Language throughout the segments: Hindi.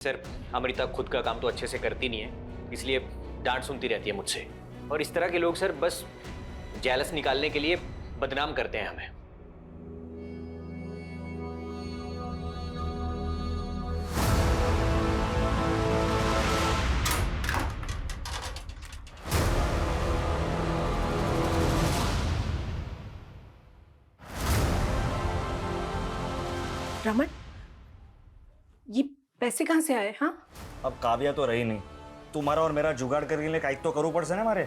सर अमृता खुद का काम तो अच्छे से करती नहीं है, इसलिए डांट सुनती रहती है मुझसे। और इस तरह के लोग सर बस जेलस निकालने के लिए बदनाम करते हैं हमें। रमन, ये पैसे कहाँ से आए? हाँ, अब काव्या तो रही नहीं, तुम्हारा और मेरा जुगाड़ करने के लिए काइक तो करूँ पड़से ना हमारे।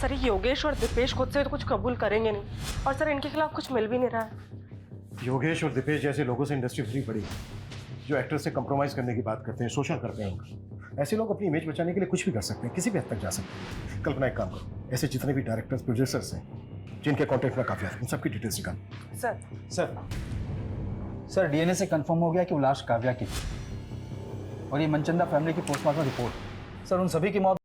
सर ये योगेश और दीपेश खुद से तो कुछ कबूल करेंगे नहीं, और सर इनके खिलाफ कुछ मिल भी नहीं रहा है। योगेश और दीपेश जैसे लोगों से इंडस्ट्री भरी पड़ी है, जो एक्टर से कंप्रोमाइज करने की बात करते हैं, शोषण करते हैं। ऐसे लोग अपनी इमेज बचाने के लिए कुछ भी कर सकते हैं, किसी भी हद तक जा सकते हैं। कल्पना एक काम करो, ऐसे जितने भी डायरेक्टर्स प्रोड्यूसर्स हैं जिनके कॉन्टेक्ट में काव्या है, उन सबकी डिटेल्स निकाल। सर डीएनए से कंफर्म हो गया कि वो लाश काव्या की थी, और ये मनचंदा फैमिली की पोस्टमार्टम रिपोर्ट, सर उन सभी की मौत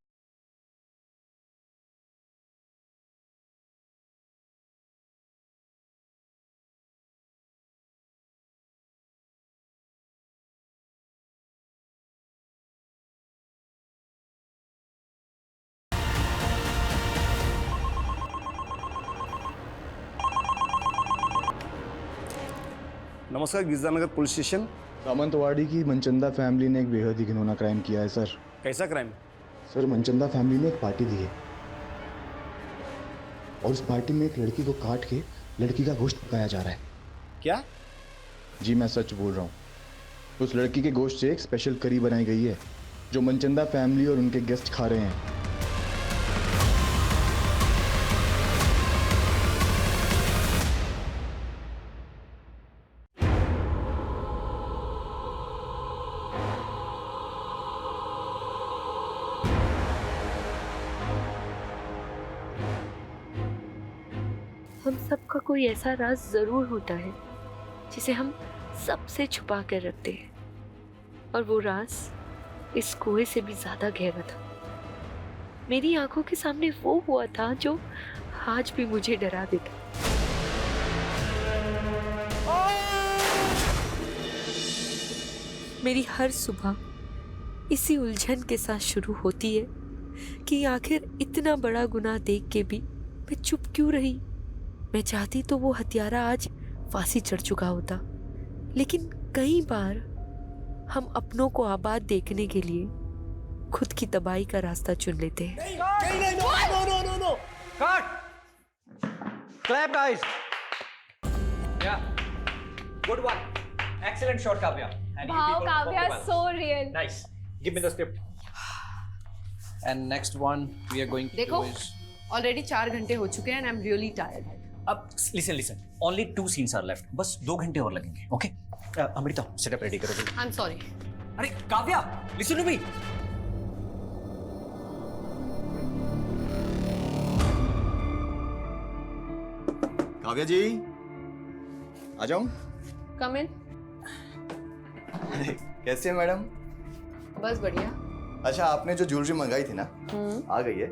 नमस्कार, गिरजानगर पुलिस स्टेशन। सामंतवाड़ी की मनचंदा फैमिली ने एक बेहद ही घिनौना क्राइम किया है सर। कैसा क्राइम? सर मनचंदा फैमिली ने एक पार्टी दी है, और उस पार्टी में एक लड़की को काट के लड़की का गोश्त पकाया जा रहा है। क्या? जी मैं सच बोल रहा हूँ। उस लड़की के गोश्त से एक स्पेशल करी बनाई गई है, जो मनचंदा फैमिली और उनके गेस्ट खा रहे हैं। हम सबका कोई ऐसा राज जरूर होता है जिसे हम सबसे छुपा कर रखते हैं, और वो राज इस कुएं से भी ज्यादा गहरा था। मेरी आंखों के सामने वो हुआ था जो आज भी मुझे डरा देता। मेरी हर सुबह इसी उलझन के साथ शुरू होती है कि आखिर इतना बड़ा गुनाह देख के भी मैं चुप क्यों रही। मैं चाहती तो वो हत्यारा आज फांसी चढ़ चुका होता, लेकिन कई बार हम अपनों को आबाद देखने के लिए खुद की तबाही का रास्ता चुन लेते हैं। Clap guys. या good one, excellent shot Kavya. Wow, Kavya, so real. Nice. Give me the script. And next one we are going to देखो, do is ऑलरेडी 4 घंटे हो चुके हैं and I'm really tired. अब listen, only 2 scenes are left, बस 2 घंटे और लगेंगे। ओके अमृता, सेटअप रेडी करो जल्दी। I'm sorry. अरे Kavya, listen to me. Kavya ji आ जाऊं? Come in. कैसे हैं मैडम? बस बढ़िया। अच्छा, आपने जो ज्वेलरी मंगाई थी ना, आ गई है।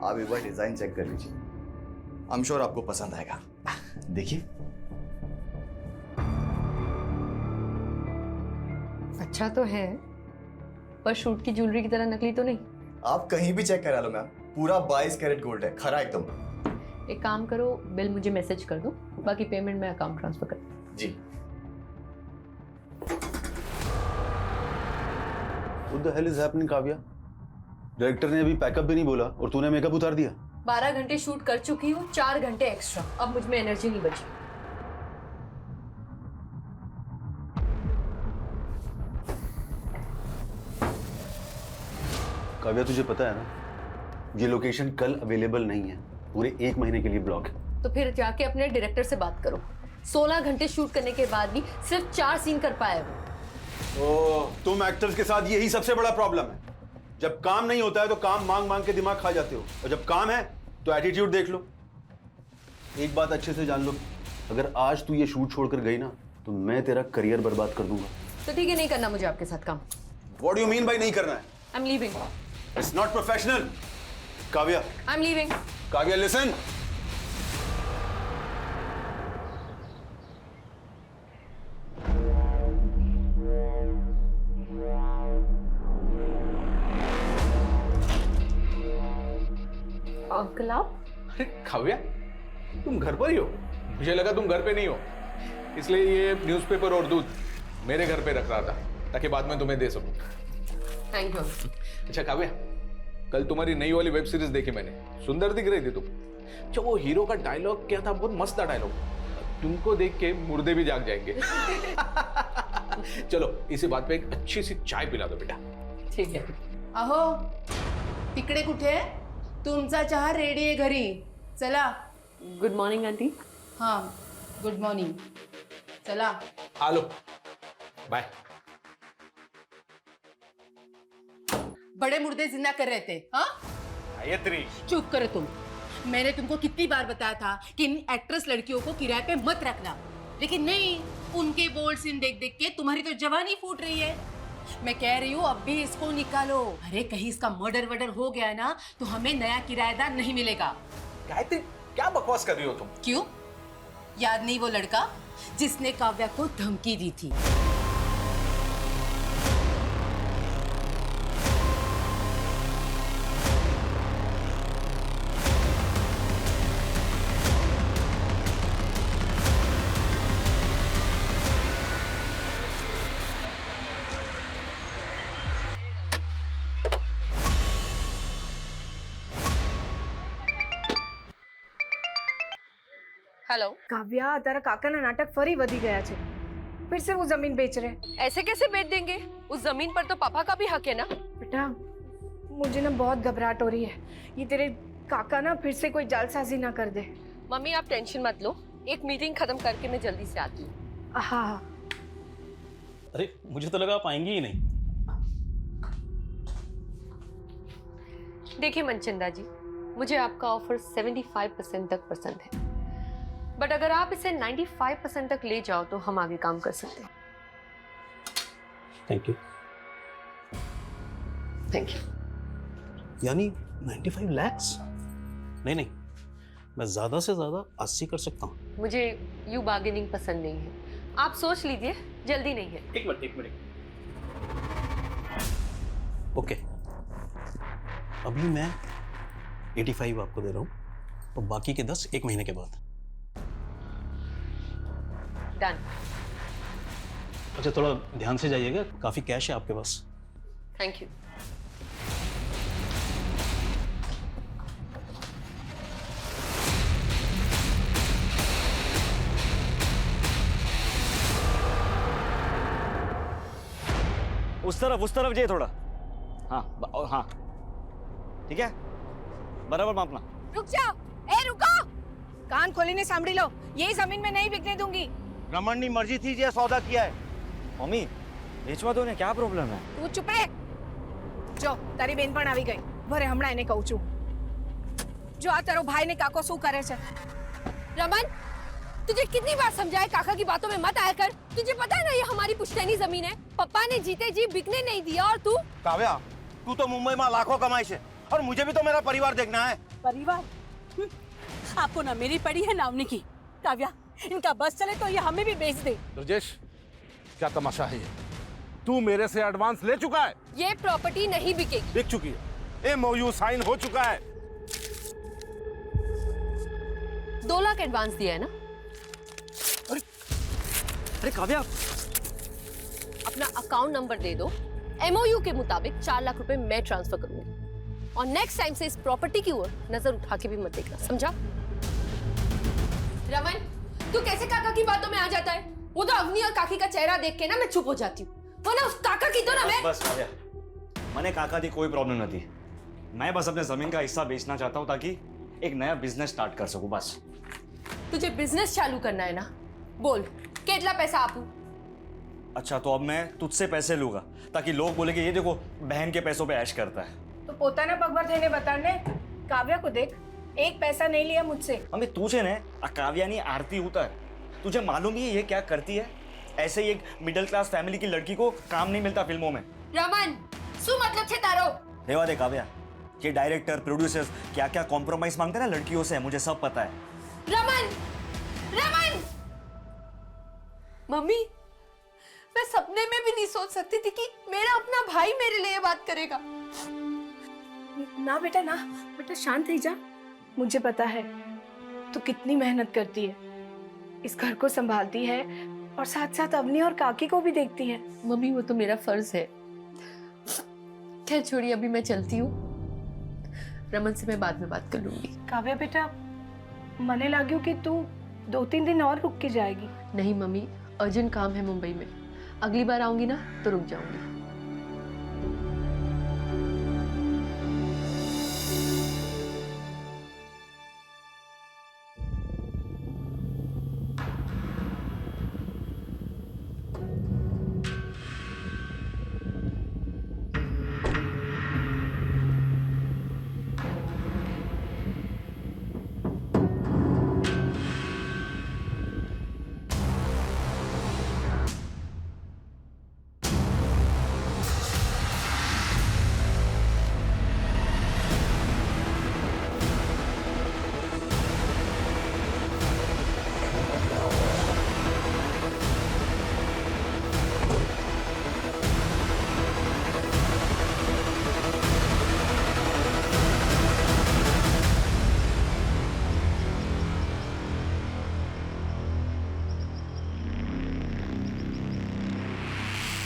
आप एक बार डिजाइन चेक कर लीजिए, आई एम श्योर आपको पसंद आएगा। देखिए। अच्छा तो है, पर शूट की ज्वेलरी की तरह नकली तो नहीं। आप कहीं भी चेक करा लो मैम, पूरा 22 कैरेट गोल्ड है, खरा एकदम। एक काम करो, बिल मुझे मैसेज कर दो, बाकी पेमेंट मैं अकाउंट ट्रांसफर कर दूँ। जी। What the hell is happening, Kavya? Director ने अभी पैकअप भी नहीं बोला और तूने मेकअप उतार दिया। 12 घंटे शूट कर चुकी हूँ, 4 घंटे एक्स्ट्रा। अब मुझ में एनर्जी नहीं बची। काव्या तुझे पता है ना, ये लोकेशन कल अवेलेबल नहीं है, पूरे 1 महीने के लिए ब्लॉक है। तो फिर जाके अपने डायरेक्टर से बात करो। 16 घंटे शूट करने के बाद भी सिर्फ 4 सीन कर पाया वो। ओह, तुम एक्टर्स के साथ यही सबसे बड़ा प्रॉब्लम है। जब काम नहीं होता है तो काम मांग मांग के दिमाग खा जाते हो, और जब काम है तो एटीट्यूड देख लो। एक बात अच्छे से जान लो, अगर आज तू ये शूट छोड़कर गई ना तो मैं तेरा करियर बर्बाद कर दूंगा। तो ठीक है, नहीं करना मुझे आपके साथ काम। What do you mean by नहीं करना है? I'm leaving. It's not professional. Kavya, I am leaving. Kavya listen. Uncle आप? अरे काव्या, तुम घर पर ही हो? मुझे लगा तुम घर पे नहीं हो, इसलिए ये न्यूज़पेपर और दूध मेरे घर पे रख रहा था ताकि बाद में तुम्हें दे सकूं। Thank you. अच्छा काव्या, कल तुम्हारी नई वाली वेब सीरीज देखी मैंने, सुंदर दिख रही थी तुम। अच्छा वो हीरो का डायलॉग क्या था, बहुत मस्त था डायलॉग, तुमको देख के मुर्दे भी जाग जाएंगे। चलो इसी बात पे एक अच्छी सी चाय पिला दो बेटा। ठीक है। अहो, तिकडे कुठे? तुमचा चहा रेडी आहे घरी, चला। Good morning aunty. हाँ, गुड मॉर्निंग, चला। आलो, बाय। बड़े मुर्दे जिंदा कर रहे थे, हाँ? गायत्री, चुप करो तुम। मैंने तुमको कितनी बार बताया था कि इन एक्ट्रेस लड़कियों को किराए पे मत रखना, लेकिन नहीं, उनके बोल्ड सीन देख देख के तुम्हारी तो जवानी फूट रही है। मैं कह रही हूँ अब भी इसको निकालो। अरे कहीं इसका मर्डर वर्डर हो गया ना तो हमें नया किराएदार नहीं मिलेगा। गायत्री क्या बकवास कर रही हो तुम? क्यों? याद नहीं वो लड़का जिसने काव्या को धमकी दी थी? हेलो કાવ્યા, તારા કાકાના નાટક ફરી વધી ગયા છે। फिर से वो जमीन बेच रहे। ऐसे कैसे बेच देंगे? उस जमीन पर तो पापा का भी हक है ना। बेटा, मुझे ना बहुत घबराहट हो रही है। ये तेरे काका ना फिर से कोई जालसाजी ना कर दे। मम्मी आप टेंशन मत लो, एक मीटिंग खत्म करके मैं जल्दी से आती हूँ। हाँ। अरे मुझे तो लगा आप आएंगी ही नहीं। देखिए मनचंदा जी, मुझे आपका ऑफर 75% तक पसंद है, बट अगर आप इसे 95% तक ले जाओ तो हम आगे काम कर सकते हैं। Thank you. Thank you. यानी 95 लाख? नहीं नहीं, मैं ज्यादा से ज्यादा 80 कर सकता हूँ। मुझे यू बार्गेनिंग पसंद नहीं है, आप सोच लीजिए, जल्दी नहीं है। एक मिनट। ओके, अभी मैं 85 आपको दे रहा हूँ और बाकी के 10 एक महीने के बाद। डन। अच्छा थोड़ा ध्यान से जाइएगा, काफी कैश है आपके पास। Thank you. उस तरफ जाइए थोड़ा। हाँ हाँ, ठीक है, बराबर मापना। रुक जाओ, ए रुको, कान खोलीने सांभળી लो, ये जमीन में नहीं बिकने दूंगी। रमन मर्जी थी, ये सौदा किया है। मम्मी बेचवा दो ने, क्या प्रॉब्लम है? तू चुप रह। जो तारी बेन पण આવી ગઈ, ભરે હમણાં એને કહું છું। जो आ तारो भाई ने काको શું કરે છે? रमन, तुझे कितनी बार समझाया काका की बातों में मत आया कर। तुझे पता है ना ये हमारी पुश्तैनी जमीन है, पापा ने जीते जी बिकने नहीं दिया। और तू काव्या, तू तो मुंबई में लाखों कमाई है और मुझे भी तो मेरा परिवार देखना है। परिवार? आपको ना मेरी पड़ी है ना उनकी। काव्या, इनका बस चले तो ये हमें भी बेच दे। राजेश, क्या तमाशा है ये? तू मेरे से एडवांस ले चुका है। ये प्रॉपर्टी नहीं बिकेगी। बिक चुकी है, MOU साइन हो चुका है। 2 लाख एडवांस दिया है ना? अरे काव्या, अपना अकाउंट नंबर दे दो, MOU के मुताबिक 4 लाख रुपए मैं ट्रांसफर करूंगी। और नेक्स्ट टाइम से इस प्रॉपर्टी की ओर नजर उठा के भी मत देखना, समझा? रमन, तू कैसे काका की बातों में आ जाता है? वो तो अग्नि और काकी का चेहरा देख के ना मैं चुप हो जाती हूँ, वरना उस काका की तो ना मैं। बस काव्या, मैंने काका दी कोई प्रॉब्लम नहीं थी। मैं बस अपने जमीन का हिस्सा बेचना चाहता हूँ ताकि एक नया बिजनेस स्टार्ट कर सकूं, बस। तुझे बिजनेस चालू करना है ना? बोल, कितना पैसा आपू? अच्छा तो अब मैं तुझसे पैसे लूंगा ताकि लोग बोले कि ये देखो बहन के पैसों पे ऐश करता है। तो પોતાના પગભર થઈને બતાડને। કાવ્યા को देख, एक पैसा नहीं लिया मुझसे। मम्मी तुझे ने काव्या नहीं आरती होता है, तुझे मालूम ही है ये क्या करती है? ऐसे ही एक मिडिल क्लास फैमिली की लड़की को काम नहीं मिलता फिल्मों में। रमन, શું मतलब છે તારો? રેવા દે કાવ્યા, ये डायरेक्टर प्रोड्यूसर्स क्या क्या कॉम्प्रोमाइज मांगते हैं ना लड़कियों से, मुझे सब पता है। रमन, रमन, मम्मी, मैं सपने में भी नहीं सोच सकती थी कि मेरा अपना भाई मेरे लिए बात करेगा। ना बेटा ना, बेटा शांत रह जा। मुझे पता है तू कितनी मेहनत करती है, इस घर को संभालती है और साथ साथ अवनी और काकी को भी देखती है। मम्मी वो तो मेरा फर्ज है। खैर छोड़िए, अभी मैं चलती हूँ। रमन से मैं बाद में बात कर लूंगी। काव्या बेटा, मने लाग्यो कि तू 2-3 दिन और रुक के जाएगी। नहीं मम्मी, अर्जेंट काम है मुंबई में, अगली बार आऊंगी ना तो रुक जाऊंगी।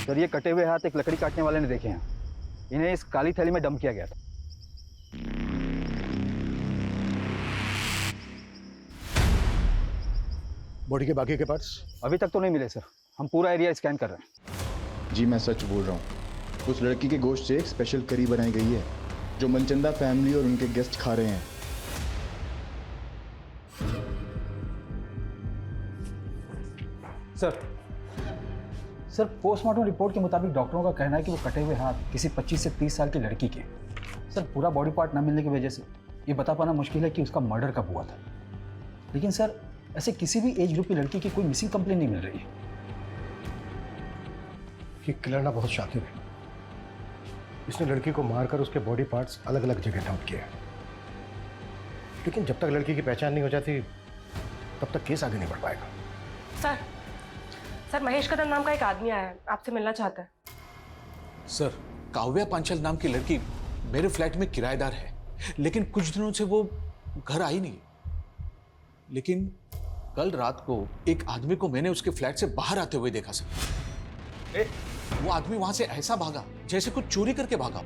सर ये कटे हुए हाथ एक लकड़ी काटने वाले ने देखे हैं। इन्हें इस काली थैली में डंप किया गया था। बॉडी के बाकी के पार्ट्स अभी तक तो नहीं मिले सर, हम पूरा एरिया स्कैन कर रहे हैं। जी मैं सच बोल रहा हूँ, उस लड़की के गोश्त से एक स्पेशल करी बनाई गई है जो मनचंदा फैमिली और उनके गेस्ट खा रहे हैं। सर पोस्टमार्टम रिपोर्ट के मुताबिक डॉक्टरों का कहना है कि वो कटे हुए हाथ किसी 25 से 30 साल की लड़की के। सर पूरा बॉडी पार्ट न मिलने की वजह से ये बता पाना मुश्किल है कि उसका मर्डर कब हुआ था। लेकिन सर ऐसे किसी भी एज ग्रुप की लड़की की कोई मिसिंग कंप्लेन नहीं मिल रही है। ये किलर ना बहुत शातिर है, इसने लड़की को मारकर उसके बॉडी पार्ट्स अलग अलग जगह डंप किए। लेकिन जब तक लड़की की पहचान नहीं हो जाती तब तक केस आगे नहीं बढ़ पाएगा। सर महेश कदम नाम का एक आदमी आया है, आपसे मिलना चाहता है। सर काव्या पांचाल नाम की लड़की मेरे फ्लैट में किराएदार है, लेकिन कुछ दिनों से वो घर आई नहीं। लेकिन कल रात को एक आदमी को मैंने उसके फ्लैट से बाहर आते हुए देखा सर। वो आदमी वहां से ऐसा भागा जैसे कुछ चोरी करके भागा।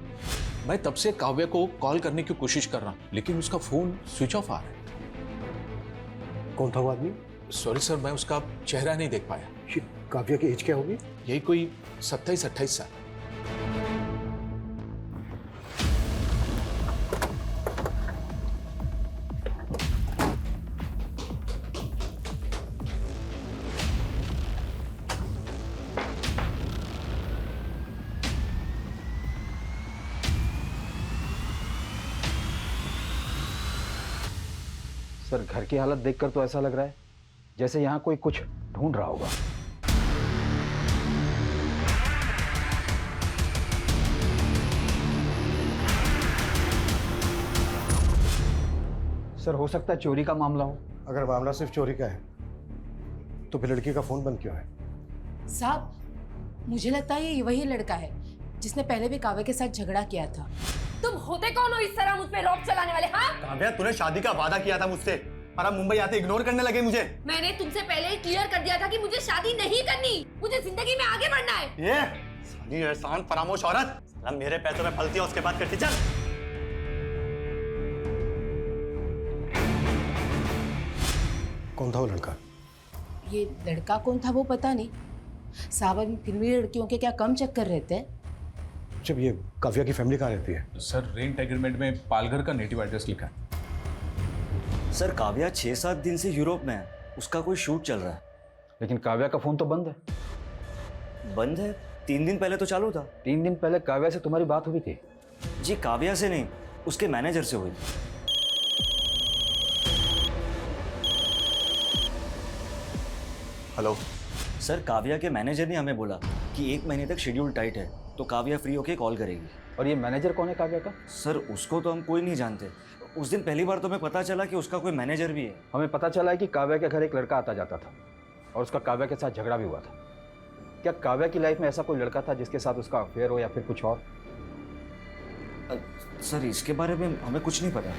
मैं तब से काव्या को कॉल करने की कोशिश कर रहा हूं, लेकिन उसका फोन स्विच ऑफ आ रहा है। कौन था वो आदमी? सॉरी सर, मैं उसका चेहरा नहीं देख पाया। काव्या की एज क्या होगी? यही कोई 27-28 साल। सर घर की हालत देखकर तो ऐसा लग रहा है जैसे यहाँ कोई कुछ ढूंढ रहा होगा। सर हो सकता है चोरी का मामला हो। अगर मामला सिर्फ चोरी का है तो फिर लड़की का फोन बंद क्यों है? साहब मुझे लगता है ये वही लड़का है जिसने पहले भी काव्या के साथ झगड़ा किया था। तुम होते कौन हो इस तरह मुझ पे रॉब चलाने वाले? हाँ काव्या, तूने शादी का वादा किया था मुझसे और अब मुंबई आते इग्नोर करने लगे मुझे। मैंने तुमसे पहले ही क्लियर कर दिया था कि मुझे शादी नहीं करनी, मुझे जिंदगी में आगे बढ़ना है। ये साली एहसान फरामोश औरत, साला मेरे पैसों में फलती है उसके बाद करती। चल कौन था वो लड़का? ये लड़का कौन था वो पता नहीं साहब, अभी फिर भी लड़कियों के क्या कम चक्कर रहते हैं। जब ये काव्या की फैमिली कहाँ रहती है? सर रेंट एग्रीमेंट में पालघर का नेटिव एड्रेस लिखा है। सर काव्या 6-7 दिन से यूरोप में है, उसका कोई शूट चल रहा है। लेकिन काव्या का फोन तो बंद है। बंद है? 3 दिन पहले तो चालू था। 3 दिन पहले काव्या से तुम्हारी बात हुई थी? जी काव्या से नहीं, उसके मैनेजर से हुई। हेलो सर काव्या के मैनेजर ने हमें बोला कि 1 महीने तक शेड्यूल टाइट है, तो काव्या फ्री होके कॉल करेगी। और ये मैनेजर कौन है काव्या का? सर उसको तो हम कोई नहीं जानते। उस दिन पहली बार तो हमें पता चला कि उसका कोई मैनेजर भी है। हमें पता चला है कि काव्या के घर एक लड़का आता जाता था और उसका काव्या के साथ झगड़ा भी हुआ था। क्या काव्या की लाइफ में ऐसा कोई लड़का था जिसके साथ उसका अफेयर हो या फिर कुछ और? सर इसके बारे में हमें कुछ नहीं पता।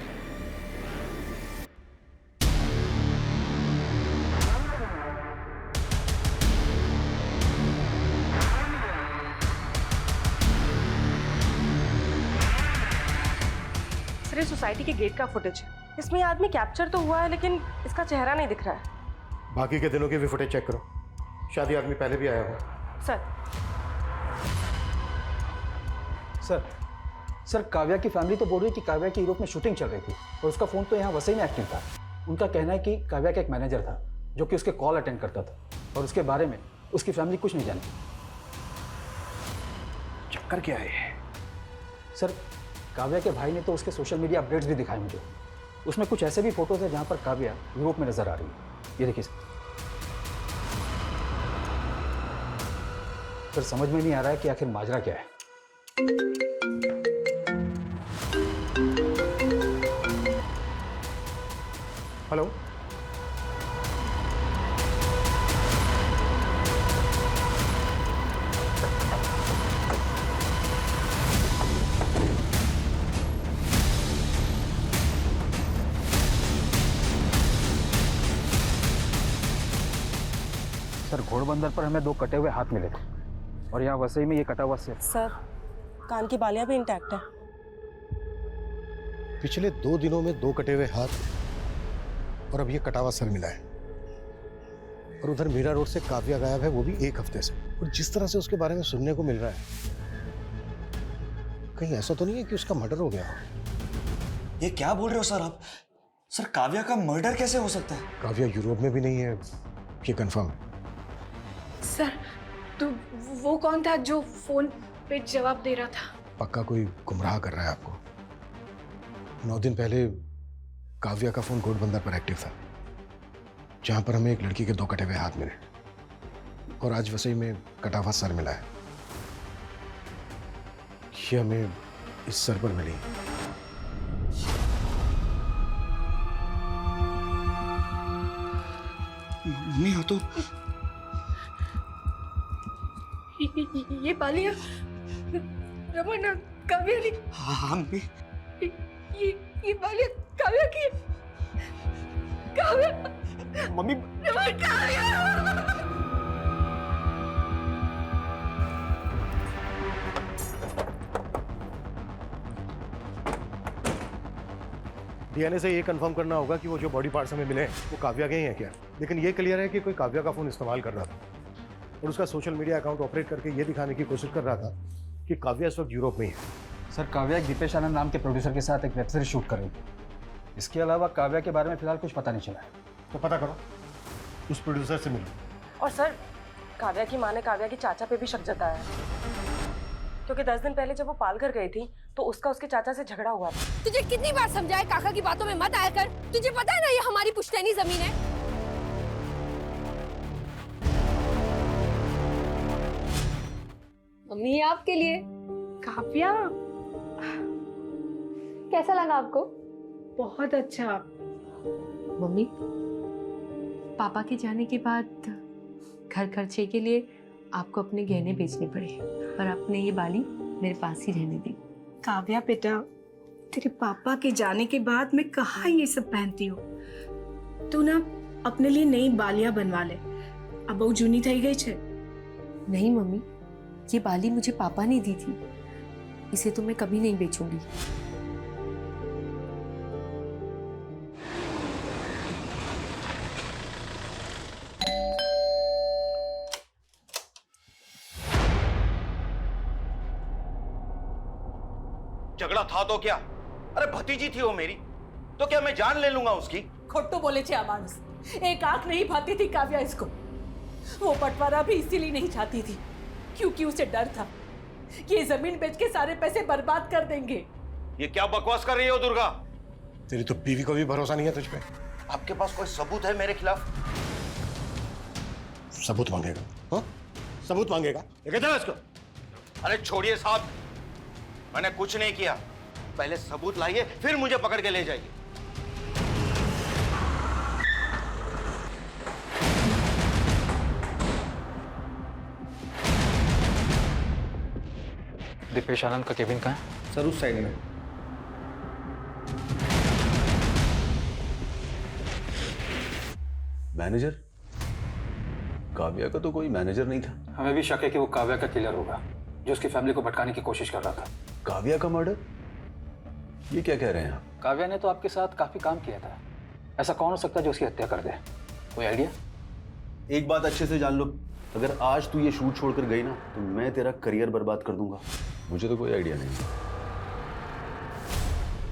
सर ये सोसाइटी के गेट का फुटेज है। इसमें ये आदमी कैप्चर तो हुआ है लेकिन इसका चेहरा नहीं दिख रहा है। बाकी के दिनों की भी फुटेज चेक करो, शायद ये आदमी पहले भी आया हो। सर काव्या की फैमिली तो बोल रही है कि काव्या की यूरोप में शूटिंग चल रही थी और उसका फ़ोन तो यहाँ वसई में एक्टिव था। उनका कहना है कि काव्या का एक मैनेजर था जो कि उसके कॉल अटेंड करता था और उसके बारे में उसकी फैमिली कुछ नहीं जानती। चक्कर क्या है? सर काव्या के भाई ने तो उसके सोशल मीडिया अपडेट्स भी दिखाए मुझे। उसमें कुछ ऐसे भी फोटोज है जहाँ पर काव्या यूरोप में नजर आ रही है। ये देखिए सर, समझ में नहीं आ रहा है कि आखिर माजरा क्या है। हेलो, सर घोड़बंदर पर हमें 2 कटे हुए हाथ मिले थे और यहाँ वसई में ये कटा हुआ सिर। सर कान की बालियां भी इंटैक्ट है। पिछले 2 दिनों में 2 कटे हुए हाथ और अब ये कटा हुआ सर मिला है। और उधर मीरा रोड से काव्या गायब है, वो भी 1 हफ्ते से। और जिस तरह से उसके बारे में सुनने को मिल रहा है, कहीं ऐसा तो नहीं है कि उसका मर्डर हो गया हो? ये क्या बोल रहे हो सर आप? सर काव्या का मर्डर कैसे हो सकता है? काव्या यूरोप में भी नहीं है, ये कंफर्म है। सर तो वो कौन था जो फोन पे जवाब दे रहा था? पक्का कोई गुमराह कर रहा है आपको। 9 दिन पहले काव्या का फोन घोड़बंदर पर एक्टिव था, जहां पर हमें एक लड़की के 2 कटे हुए हाथ मिले और आज वसई में कटा हुआ सर मिला है। ये हमें इस सर पर मिली। मम्मी हो तो ये बालियां रमन काव्या ने। हाँ मम्मी, ये बालियां काव्या की। काव्या मम्मी रमन काव्या। डीएनए से ये कंफर्म करना होगा कि वो जो बॉडी पार्ट्स हमें मिले हैं वो काव्या के ही हैं क्या। लेकिन ये क्लियर है कि कोई काव्या का फोन इस्तेमाल कर रहा था और उसका सोशल मीडिया अकाउंट ऑपरेट करके ये दिखाने की कोशिश कर रहा था कि काव्या इस वक्त यूरोप में ही है। सर काव्या एक दीपेश आनंद नाम के प्रोड्यूसर के साथ एक वेब सीरीज शूट कर रही थी। इसके अलावा काव्या के बारे में फिलहाल कुछ पता नहीं चला है। तो पता करो, उस प्रोड्यूसर से मिलो। और सर काव्या की माँ ने काव्या के चाचा पे भी शक जताया है, क्योंकि 10 दिन पहले जब वो पालघर गई थी तो उसका उसके चाचा से झगड़ा हुआ था। तुझे कितनी बार समझाया काका की बातों में मत आया कर। तुझे पता है ना ये हमारी पुश्तैनी जमीन है। मम्मी ये आपके लिए। काव्या कैसा लगा आपको? बहुत अच्छा। मम्मी पापा के जाने के बाद घर खर्चे के लिए आपको अपने गहने बेचने पड़े, पर आपने ये बाली मेरे पास ही रहने दी। काव्या बेटा, तेरे पापा के जाने के बाद मैं कहाँ ये सब पहनती हूँ। तू ना अपने लिए नई बालियां बनवा ले, अब बहु जूनी थई गई छे। नहीं मम्मी, ये बाली मुझे पापा ने दी थी, इसे तो मैं कभी नहीं बेचूंगी। झगड़ा था तो क्या? अरे भतीजी थी वो मेरी, तो क्या मैं जान ले लूंगा उसकी? खोटो बोले छे मानुस, एक आंख नहीं भाती थी काव्या इसको। वो बंटवारा भी इसीलिए नहीं चाहती थी क्योंकि उसे डर था ये जमीन बेच के सारे पैसे बर्बाद कर देंगे। ये क्या बकवास कर रही हो दुर्गा? तेरी तो बीवी को भी भरोसा नहीं है तुझ पे। आपके पास कोई सबूत है मेरे खिलाफ? सबूत मांगेगा? हाँ, सबूत मांगेगा? लेके चलो इसको। अरे छोड़िए साहब, मैंने कुछ नहीं किया। पहले सबूत लाइए, फिर मुझे पकड़ के ले जाइए। दीपेश आनंद का केबिन कहाँ है? सर उस साइड में। मैनेजर? काव्या का तो कोई मैनेजर नहीं था। हमें भी शक है कि वो काव्या का किलर होगा जो उसकी फैमिली को भटकाने की कोशिश कर रहा था। काव्या का मर्डर? ये क्या कह रहे हैं आप? काव्या ने तो आपके साथ काफी काम किया था, ऐसा कौन हो सकता है जो उसकी हत्या कर दे? कोई आइडिया? एक बात अच्छे से जान लो, अगर आज तू ये शूट छोड़कर गई ना तो मैं तेरा करियर बर्बाद कर दूंगा। मुझे तो कोई आइडिया नहीं।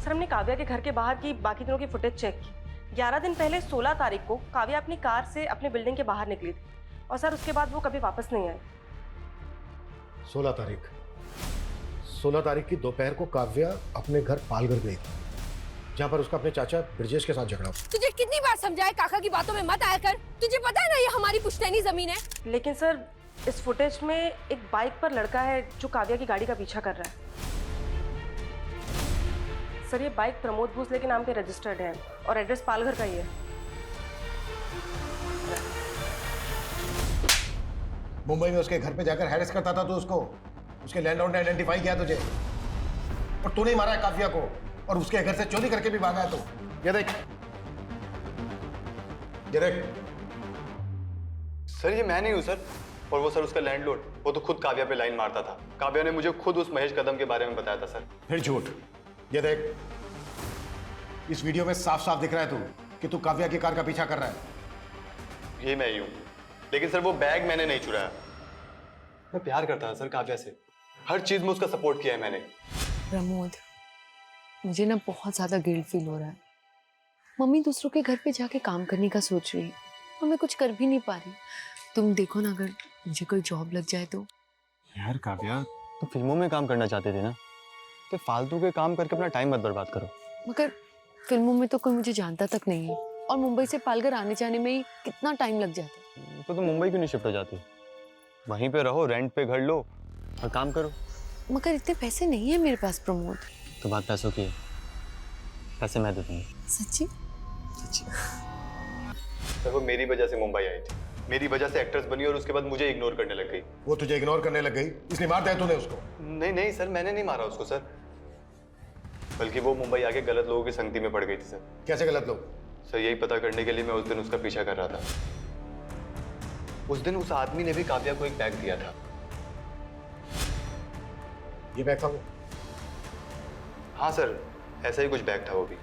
सर हमने काव्या के घर के बाहर की बाकी दिनों की फुटेज चेक की। 11 दिन पहले 16 तारीख को काव्या अपनी कार से अपने बिल्डिंग के बाहर निकली थी और सर उसके बाद वो कभी वापस नहीं आई। 16 तारीख की दोपहर को काव्या अपने घर पालघर गई थी, जहां पर उसका अपने चाचा ब्रजेश के साथ झगड़ा हुआ। तुझे कितनी बार समझाया काका की बातों में मत आया कर, तुझे पता है ना ये हमारी पुश्तैनी जमीन है। लेकिन सर इस फुटेज में एक बाइक पर लड़का है जो काव्या की गाड़ी का पीछा कर रहा है। सर ये बाइक प्रमोद भोसले के नाम पे रजिस्टर्ड है और एड्रेस पालघर का ही है। मुंबई में उसके घर पे जाकर हैरेस करता था तो उसके लैंडलॉर्ड ने आइडेंटिफाई किया तुझे, और तूने ही मारा है काव्या को और उसके घर से चोरी करके भी भागा है। तो ये देख सर ये मैं नहीं हूँ सर, और वो सर उसका लैंडलॉर्ड, वो तो खुद काव्या पे लाइन मारता था। काव्या ने मुझे खुद उस महेश कदम के बारे में बताया था सर। फिर झूठ। ये देख, इस वीडियो में साफ साफ दिख रहा है कि तू काव्या की कार का पीछा कर रहा है। ये मैं ही हूँ, लेकिन सर वो बैग मैंने नहीं चुराया। मैं प्यार करता था सर काव्या से, हर चीज में उसका सपोर्ट किया है मैंने। प्रमोद, मुझे ना बहुत ज्यादा गिल्ट फील हो रहा है। मम्मी दूसरों के घर पे जाके काम करने का सोच रही है और मैं कुछ कर भी नहीं पा रही। तुम देखो ना, अगर मुझे कोई जॉब लग जाए तो। यार काव्या, तो फिल्मों में काम करना चाहते थे ना, तो फालतू के काम करके अपना टाइम मत बर्बाद करो। मगर फिल्मों में तो कोई मुझे जानता तक नहीं है और मुंबई से पालघर आने जाने में ही कितना टाइम लग जाता है। तो तुम मुंबई क्यों नहीं शिफ्ट हो जाती? वहीं पे रहो, रेंट पे घर लो और काम करो। मगर इतने पैसे नहीं है मेरे पास प्रमोद। तो बात पैसों की है, पैसे मैं दे दूंगी। सच्ची? सच्ची। सर वो मेरी वजह से मुंबई आई थी, मेरी वजह से एक्ट्रेस बनी और उसके बाद मुझे इग्नोर करने लग गई। वो तुझे इग्नोर करने लग गई इसलिए मार दिया तूने उसको? नहीं नहीं सर, मैंने नहीं मारा उसको सर, बल्कि वो मुंबई आके गलत लोगों की संगति में पड़ गई थी सर। कैसे गलत लोग? सर यही पता करने के लिए मैं उस दिन उसका पीछा कर रहा था। उस दिन उस आदमी ने भी काव्या को एक बैग दिया था। ये बैग था वो? हाँ सर, ऐसा ही कुछ बैग था वो भी।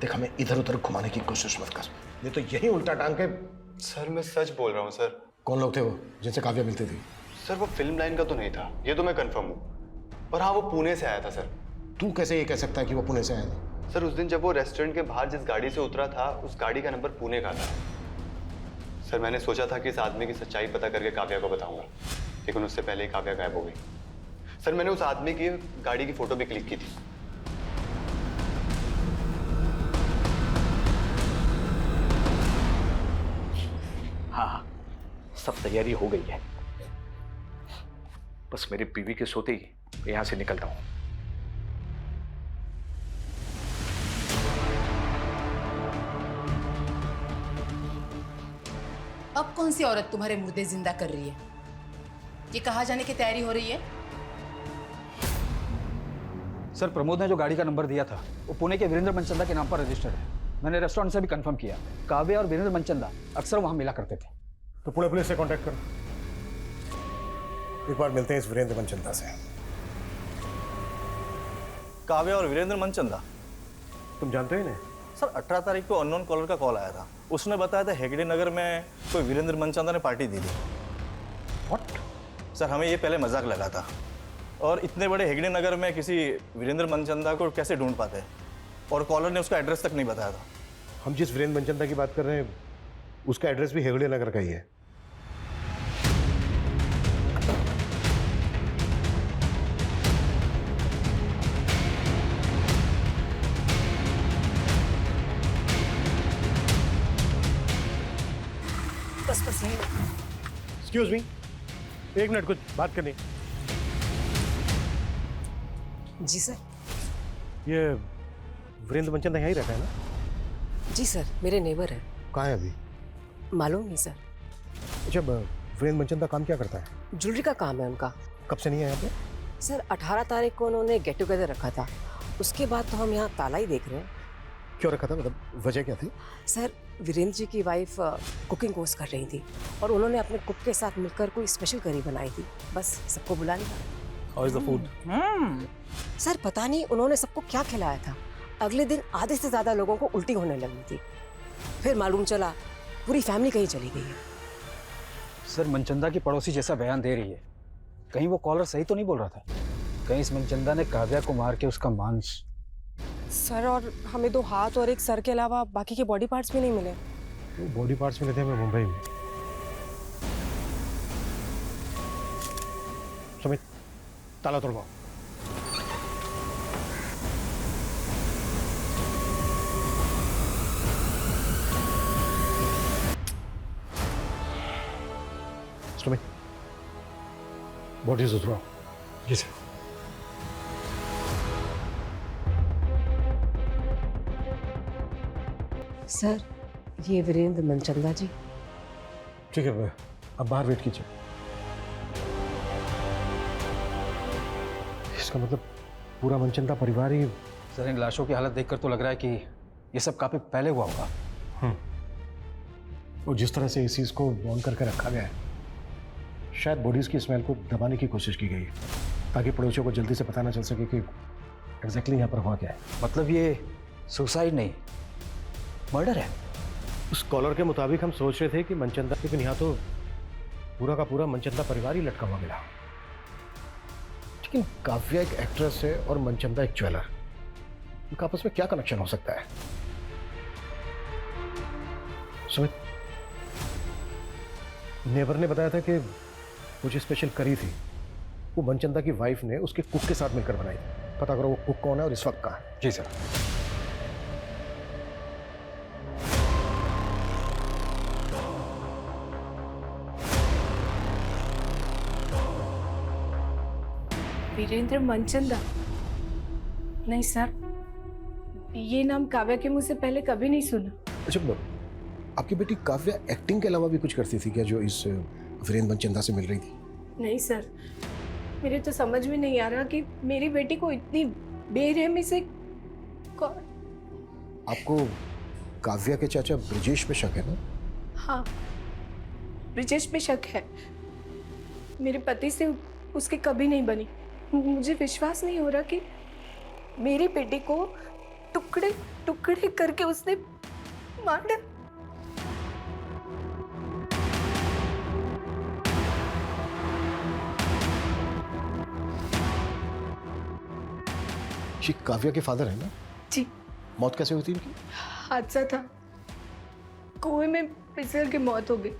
देख, हमें इधर उधर घुमाने की कोशिश मत कर, ये तो यही उल्टा टांग के। सर मैं सच बोल रहा हूँ सर। कौन लोग थे वो जिनसे काव्या मिलती थी? सर वो फिल्म लाइन का तो नहीं था, ये तो मैं कंफर्म हूँ, पर हाँ वो पुणे से आया था सर। तू कैसे ये कह सकता है कि वो पुणे से आया था? सर उस दिन जब वो रेस्टोरेंट के बाहर जिस गाड़ी से उतरा था, उस गाड़ी का नंबर पुणे का था। सर मैंने सोचा था कि इस आदमी की सच्चाई पता करके काव्या को बताऊंगा, लेकिन उससे पहले ही काव्या गायब हो गई। सर मैंने उस आदमी की गाड़ी की फोटो भी क्लिक की थी। हाँ, सब तैयारी हो गई है, बस मेरी बीवी के सोते ही यहां से निकलता हूं। अब कौन सी औरत तुम्हारे मुर्दे जिंदा कर रही है? ये कहाँ जाने की तैयारी हो रही है? सर प्रमोद ने जो गाड़ी का नंबर दिया था वो पुणे के वीरेंद्र मनचंदा के नाम पर रजिस्टर्ड है। मैंने रेस्टोरेंट से भी कंफर्म किया, काव्या और वीरेंद्र मनचंदा अक्सर वहां मिला करते थे। तो पुणे पुलिस से कांटेक्ट करो, एक बार मिलते हैं इस वीरेंद्र मनचंदा से। काव्या और वीरेंद्र मनचंदा, तुम जानते हो इन्हें? सर 18 तारीख को अननोन कॉलर का कॉल आया था, उसने बताया था हेगड़े नगर में कोई वीरेंद्र मनचंदा ने पार्टी दी थी। व्हाट? सर हमें ये पहले मजाक लगा था, और इतने बड़े हेगड़े नगर में किसी वीरेंद्र मनचंदा को कैसे ढूंढ पाते, और कॉलर ने उसका एड्रेस तक नहीं बताया था। हम जिस वीरेंद्र मनचंदा की बात कर रहे हैं उसका एड्रेस भी हेगड़े नगर का ही है। बस नहीं। एक्सक्यूज मी, एक मिनट, कुछ बात करनी। जी सर। ये वीरेंद्र मनचंदा यहीं रहता है ना? जी सर, मेरे नेबर है। कहाँ है अभी? मालूम नहीं सर। अच्छा, वीरेंद्र मनचंदा काम क्या करता है? ज्वेलरी का काम है उनका। कब से नहीं है यहाँ पे? सर 18 तारीख को उन्होंने गेट टुगेदर रखा था, उसके बाद तो हम यहाँ ताला ही देख रहे हैं। क्यों रखा था, मतलब वजह क्या थी? सर वीरेंद्र जी की वाइफ कुकिंग कोर्स कर रही थी और उन्होंने अपने कुक के साथ मिलकर कोई स्पेशल करी बनाई थी, बस सबको बुला लिया। How is the food? Sir पता नहीं उन्होंने सबको क्या खिलाया था, अगले दिन आधे से ज्यादा लोगों को उल्टी होने लगी थी, फिर मालूम चला पूरी फैमिली कहीं चली गई है। सर मनचंदा की पड़ोसी जैसा बयान दे रही है, कहीं वो कॉलर सही तो नहीं बोल रहा था? कहीं इस मनचंदा ने काव्या को मार के उसका मांस? सर और हमें 2 हाथ और 1 सर के अलावा बाकी के बॉडी पार्ट्स भी नहीं मिले। वो बॉडी पार्ट्स मिले थे हमें मुंबई में। सुमित, ताला तोड़वाओ। सुमित, बॉडीज उतरवाओ। जी सर। सर ये वीरेंद्र मनचंदा जी। ठीक है, अब बाहर वेट कीजिए। इसका मतलब पूरा मनचंदा परिवार ही। सर इन लाशों की हालत देखकर तो लग रहा है कि ये सब काफी पहले हुआ होगा। और जिस तरह से इस चीज को बॉन्ड करके रखा गया है, शायद बॉडीज की स्मेल को दबाने की कोशिश की गई है ताकि पड़ोसियों को जल्दी से पता ना चल सके कि एग्जैक्टली यहाँ पर हुआ क्या है। मतलब ये सुसाइड नहीं, मर्डर है? उस कॉलर के मुताबिक हम सोच रहे थे कि मनचंदा, लेकिन यहाँ तो पूरा का पूरा मनचंदा परिवार ही लटका हुआ मिला। लेकिन काव्या एक एक्ट्रेस है और मनचंदा एक ज्वेलर, इनका आपस में क्या कनेक्शन हो सकता है? सुमित, नेबर ने बताया था कि वो जो स्पेशल करी थी वो मनचंदा की वाइफ ने उसके कुक के साथ मिलकर बनाई थी। पता करो वो कुक कौन है और इस वक्त कहाँ है। जी सर। वीरेंद्र मनचंदा? नहीं सर, ये नाम काव्या के मुंह से पहले कभी नहीं सुना। अच्छा, आपकी बेटी काव्या एक्टिंग के अलावा भी कुछ करती थी क्या जो इस वीरेंद्र मनचंदा से मिल रही थी? नहीं सर, मेरे तो समझ में नहीं आ रहा कि मेरी बेटी को इतनी बेरहमी से कौन। आपको काव्या के चाचा ब्रिजेश पे शक है ना? हाँ, ब्रिजेश पे शक है। मेरे पति से उसके कभी नहीं बनी। मुझे विश्वास नहीं हो रहा कि मेरी बेटी को टुकड़े टुकड़े करके उसने मार डाला। ये काव्या के फादर है ना? जी। मौत कैसे हुई थी इनकी? हादसा था, कुएं में फिसल के मौत हो गई।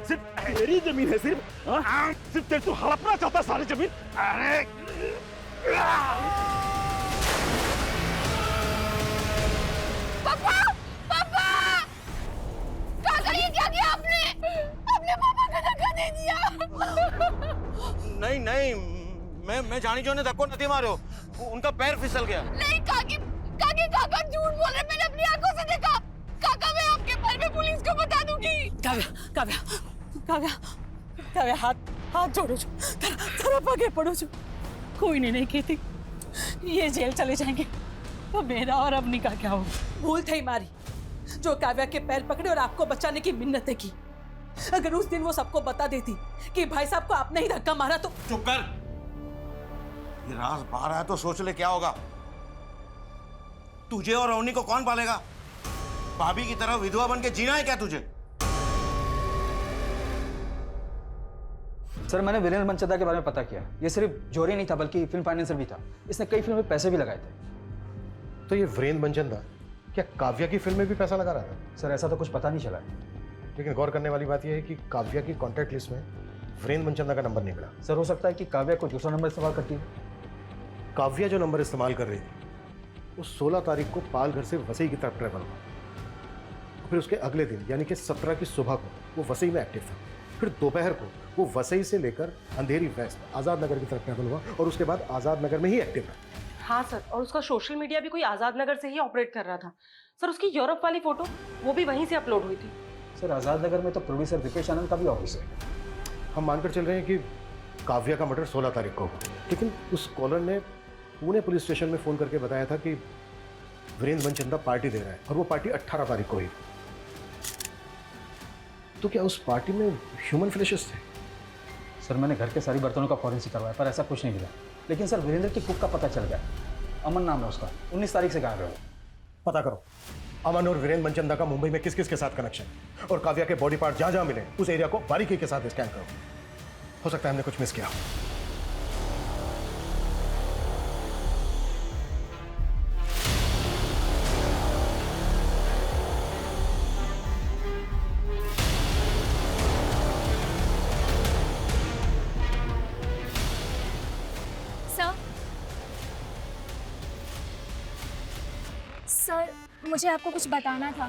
सिर्फ मेरी जमीन है, सिर्फ तेरे तू हड़पना चाहता सारी जमीन। अरे पापा, पापा, काका ये क्या किया आपने? आपने पापा का धक्का दे दिया। नहीं नहीं, मैं जानी जो ने धक्को नहीं मारो, उनका पैर फिसल गया। नहीं काकी, काका झूठ बोल रहे, मैंने अपनी आंखों से देखा। काका मैं आपके पैर में पुलिस को बता दूंगी। काव्या हाथ जोड़ो, तरफ आगे पड़ो। कोई नहीं कहती, ये जेल चले जाएंगे तो मेरा और अपनी का क्या होगा? भूल थी मारी जो काव्या के पैर पकड़े और आपको बचाने की मिन्नतें की। अगर उस दिन वो सबको बता देती कि भाई साहब को आपने ही धक्का मारा तो। चुप कर, ये राज बाहर आया तो सोच ले क्या होगा। तुझे और रोनी को कौन पालेगा? भाभी की तरह विधवा बन के जीना है क्या तुझे? सर मैंने वीरेंद्र मनचंदा के बारे में पता किया, ये सिर्फ जोरी नहीं था बल्कि फिल्म फाइनेंसर भी था। इसने कई फिल्म में पैसे भी लगाए थे। तो ये वीरेंद्र मनचंदा क्या काव्या की फिल्म में भी पैसा लगा रहा था? सर ऐसा तो कुछ पता नहीं चला है। लेकिन गौर करने वाली बात यह है कि काव्या की कॉन्टैक्ट लिस्ट में वीरेंद्र मनचंदा का नंबर नहीं मिला। सर हो सकता है कि काव्या कोई दूसरा नंबर इस्तेमाल करती है। काव्या जो नंबर इस्तेमाल कर रही थी वो 16 तारीख को पाल घर से वसई की तरफ ट्रैवल हुआ। फिर उसके अगले दिन यानी कि 17 की सुबह को वो वसई में एक्टिव था। फिर दोपहर को वो वसई से लेकर अंधेरी वेस्ट आज़ाद नगर की तरफ ट्रैवल हुआ और उसके बाद आज़ाद नगर में ही एक्टिव रहा। हाँ सर, और उसका सोशल मीडिया भी कोई आज़ाद नगर से ही ऑपरेट कर रहा था। सर उसकी यूरोप वाली फोटो वो भी वहीं से अपलोड हुई थी। सर आज़ाद नगर में तो प्रोड्यूसर दीपेश आनंद का भी ऑफिस है। हम मानकर चल रहे हैं कि काव्या का मर्डर 16 तारीख को हुआ, लेकिन उस कॉलर ने पुणे पुलिस स्टेशन में फ़ोन करके बताया था कि वीरेंद्र मनचंदा पार्टी दे रहा है और वो पार्टी 18 तारीख को हुई। तो क्या उस पार्टी में ह्यूमन फ्लैशेस थे? सर मैंने घर के सारी बर्तनों का फॉरेंसिक करवाया पर ऐसा कुछ नहीं मिला। लेकिन सर वीरेंद्र की कुक का पता चल गया। अमन नाम है उसका, 19 तारीख से गायब है वो। पता करो अमन और वीरेंद्र मनचंदा का मुंबई में किस किस के साथ कनेक्शन है और काव्या के बॉडी पार्ट जहां जहां मिले उस एरिया को बारीकी के साथ स्कैन करो। हो सकता है हमने कुछ मिस किया। सर मुझे आपको कुछ बताना था।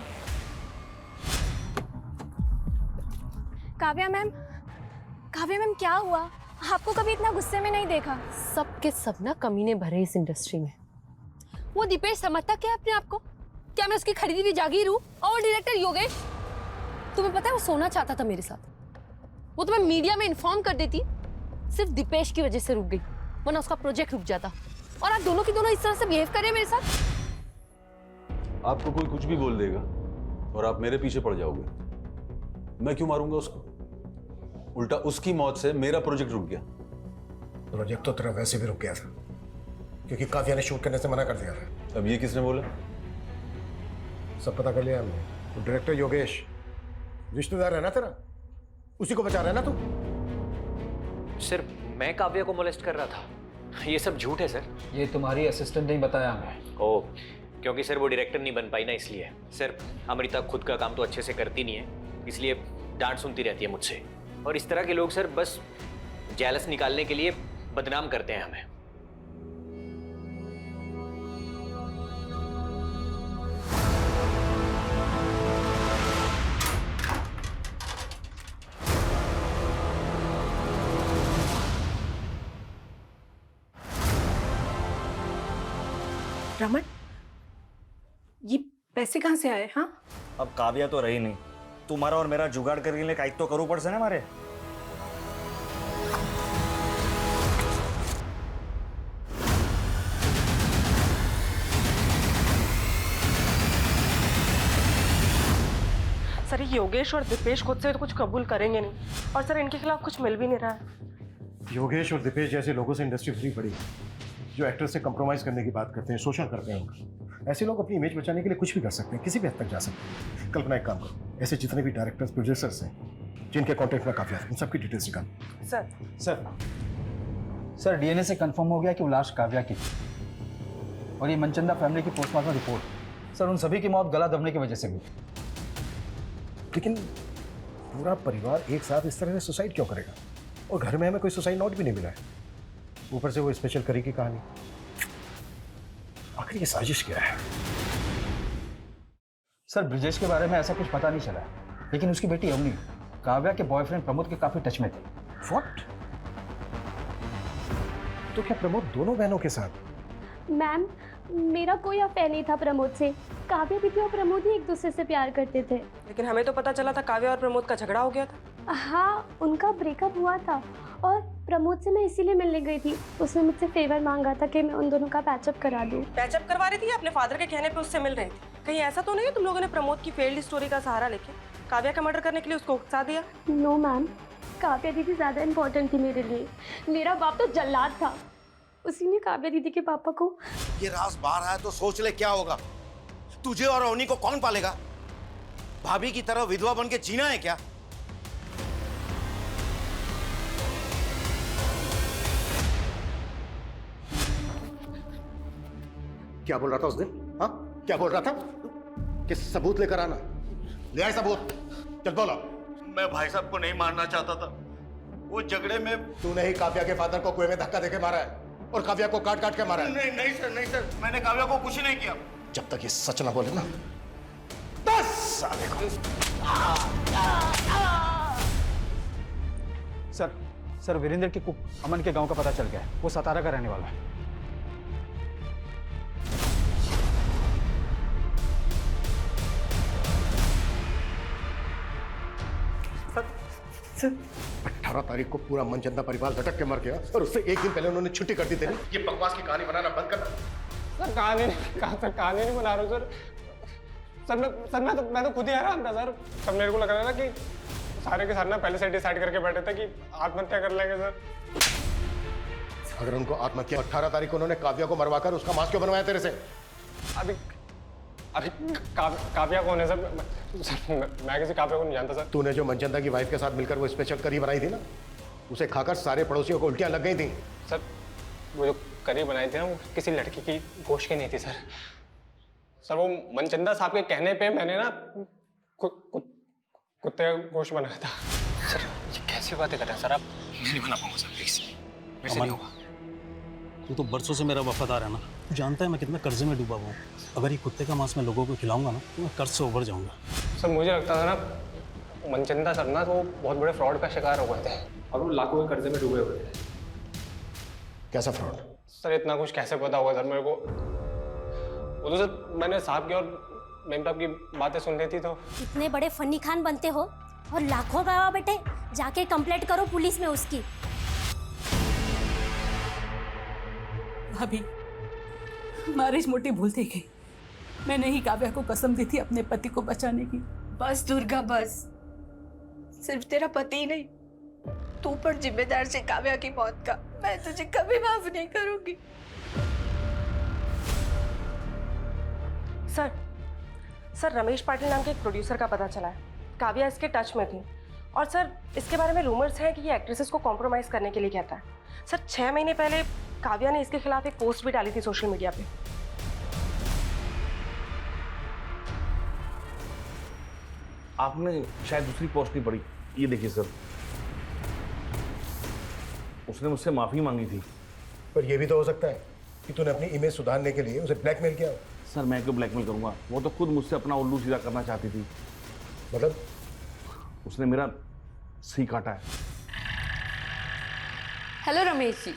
काव्या मैम क्या हुआ? आपको कभी इतना गुस्से में नहीं देखा। सब के सब ना कमीने भरे इस इंडस्ट्री में। वो दीपेश समझता क्या अपने आप को? क्या मैं उसकी खरीदी हुई जागीर हूँ? और डायरेक्टर योगेश, तुम्हें पता है वो सोना चाहता था मेरे साथ। वो तो मैं मीडिया में इन्फॉर्म कर देती, सिर्फ दीपेश की वजह से रुक गई, वरना उसका प्रोजेक्ट रुक जाता। और आप दोनों की दोनों इस तरह से बिहेव कर रहे हैं मेरे साथ। आपको कोई कुछ भी बोल देगा और आप मेरे पीछे पड़ जाओगे। मैं क्यों मारूंगा उसको? उल्टा उसकी मौत से मेरा प्रोजेक्ट रुक गया। प्रोजेक्ट तो तेरा वैसे भी रुक गया था क्योंकि काव्या ने शूट करने से मना कर दिया था। अब ये किसने बोला? सब पता कर लिया हमने। तो डायरेक्टर योगेश रिश्तेदार है ना तेरा, उसी को बचा रहा है ना तू? सर मैं काव्या को मोलेस्ट कर रहा था, ये सब झूठ है सर। ये तुम्हारी असिस्टेंट नहीं बताया हमें। ओह, क्योंकि सर वो डायरेक्टर नहीं बन पाई ना, इसलिए। सर अमृता खुद का काम तो अच्छे से करती नहीं है, इसलिए डांट सुनती रहती है मुझसे। और इस तरह के लोग सर बस जेलस निकालने के लिए बदनाम करते हैं हमें। रमन, ये पैसे कहाँ से आए? हाँ, अब काव्या तो रही नहीं, तुम्हारा और मेरा जुगाड़ करने लिए काइक तो करो पड़ से ना हमारे। सर ये योगेश और दीपेश खुद से तो कुछ कबूल करेंगे नहीं, और सर इनके खिलाफ कुछ मिल भी नहीं रहा है। योगेश और दीपेश जैसे लोगों से इंडस्ट्री भरी पड़ी है जो एक्टर से कंप्रोमाइज करने की बात करते हैं, शोषण करते हैं उनका। ऐसे लोग अपनी इमेज बचाने के लिए कुछ भी कर सकते हैं, किसी भी हद तक जा सकते हैं। कल्पना एक काम करो, ऐसे जितने भी डायरेक्टर्स प्रोड्यूसर्स हैं जिनके कॉन्टेक्ट में काव्या है, इन सबकी डिटेल्स निकाल। सर डीएनए से कंफर्म हो गया कि वो लाश काव्या की थी और ये मनचंदा फैमिली की पोस्टमार्टम रिपोर्ट, सर उन सभी की मौत गला दबने की वजह से हुई। लेकिन पूरा परिवार एक साथ इस तरह से सुसाइड क्यों करेगा? और घर में हमें कोई सुसाइड नोट भी नहीं मिला है, ऊपर से वो स्पेशल करी की कहानी। आखिर ये साजिश क्या है? सर ब्रिजेश के बारे में ऐसा कुछ पता नहीं चला, लेकिन उसकी बेटी अवनी काव्या के बॉयफ्रेंड प्रमोद के काफी टच में थी। व्हाट? तो क्या प्रमोद दोनों बहनों के साथ? मैम मेरा कोई अफेयर नहीं था प्रमोद से। काव्या दीदी और प्रमोद ही एक दूसरे से प्यार करते थे। लेकिन हमें तो पता चला था काव्या और प्रमोद का झगड़ा हो गया था। हाँ, उनका ब्रेकअप हुआ था और प्रमोद से मैं इसीलिए मिलने गई थी। उसने मुझसे फेवर मांगा था कि मैं उन दोनों का पैचअप करा दूं। पैचअप करवा रही थी या अपने फादर के कहने पे उससे मिल रही थी? कहीं ऐसा तो नहीं है तुम लोगों ने प्रमोद की फेल्ड स्टोरी का सहारा लेके काव्या का मर्डर करने के लिए उसको उकसा दिया? नो मैम, काव्या दीदी ज्यादा इम्पोर्टेंट थी मेरे लिए। मेरा बाप तो जल्लाद था, उसी ने काव्या दीदी के पापा को। ये राज बाहर आया तो सोच ले क्या होगा। तुझे और अवनी को कौन पालेगा? भाभी की तरह विधवा बन के जीना है क्या? क्या बोल रहा था उस दिन? हाँ, क्या बोल रहा था? कि सबूत लेकर आना। ले आए सबूत, चल बोलो। मैं भाई साहब को नहीं मारना चाहता था, वो झगड़े में। तूने ही काव्या के फादर को कुएं में धक्का देके मारा है और काव्या को काट काट के मारा है। नहीं नहीं सर, नहीं सर, मैंने काव्या को कुछ नहीं किया। जब तक ये सच ना बोले ना, 10 साल को। सर वीरेंद्र के कुक अमन के गांव का पता चल गया है। वो सतारा का रहने वाला है। सर 18 तारीख को पूरा मनचंदा परिवार लटक के मर गया और उससे एक दिन पहले उन्होंने छुट्टी कर दी थी। ये बकवास की कहानी बनाना बंद करना। सर कहानी नहीं बना रहा हूँ सर मैं तो खुद ही हैरान था सर। सब मेरे को लग रहा था कि सारे के सारे ना पहले से डिसाइड करके बैठे थे कि आत्महत्या कर लेंगे सर। अगर उनको आत्महत्या 18 तारीख को उन्होंने काव्या को मरवाकर उसका मांस क्यों बनवाया तेरे से? अभी काव्या कौन है सर? मैं किसी काव्या को नहीं जानता सर। तूने जो मनचंदा की वाइफ के साथ मिलकर वो स्पेशल करी बनाई थी ना, उसे खाकर सारे पड़ोसियों को उल्टियां लग गई थी। सर वो जो करी बनाई थी ना वो किसी लड़की की गोश्त की नहीं थी सर। सर वो मनचंदा साहब के कहने पे मैंने ना कुत्ते का गोश्त बनाया था। सर ये कैसी बातें कर रहे हैं सर आप? मैं नहीं बना पाऊंगा सर, प्लीज मेरे से नहीं होगा। तू तो बरसों से मेरा वफादार है ना, तू जानता है मैं कितना कर्जे में डूबा हुआ हूँ। अगर ये कुत्ते का मांस मैं लोगों को खिलाऊंगा ना तो मैं कर्ज से उभर जाऊंगा। सर मुझे लगता था ना मनचंदा सर ना वो बहुत बड़े फ्रॉड का शिकार हो गए थे और वो लाखों के कर्जे में डूबे हुए थे। कैसा फ्रॉड? सर इतना कुछ कैसे पता होगा सर मेरे को? वो तो सर मैंने साहब की और मेम साहब की बातें सुन ली थी। तो इतने बड़े फन्नी खान बनते हो और लाखों गवा बेटे, जाके कंप्लेंट करो पुलिस में उसकी। भाभी हमारी मोटी भूल थी गई। मैंने ही काव्या को कसम दी थी अपने पति को बचाने की। बस दुर्गा बस। सिर्फ तेरा पति ही नहीं, तू पर जिम्मेदार से काव्या की मौत का। मैं तुझे कभी माफ नहीं करूंगी। सर रमेश पाटिल नाम के एक प्रोड्यूसर का पता चला है। काव्या इसके टच में थी और सर इसके बारे में रूमर्स हैं कि ये एक्ट्रेसेस को कॉम्प्रोमाइज़ करने के लिए कहता है। सर 6 महीने पहले काव्या ने इसके खिलाफ एक पोस्ट भी डाली थी सोशल मीडिया पे। आपने शायद दूसरी पोस्ट नहीं पढ़ी। ये देखिए सर, उसने मुझसे माफी मांगी थी। पर यह भी तो हो सकता है कि तूने अपनी इमेज सुधारने के लिए उसे ब्लैकमेल किया। सर मैं क्यों ब्लैकमेल करूंगा? वो तो खुद मुझसे अपना उल्लू सीधा करना चाहती थी। मतलब? उसने मेरा सी काटा है। हेलो रमेश जी,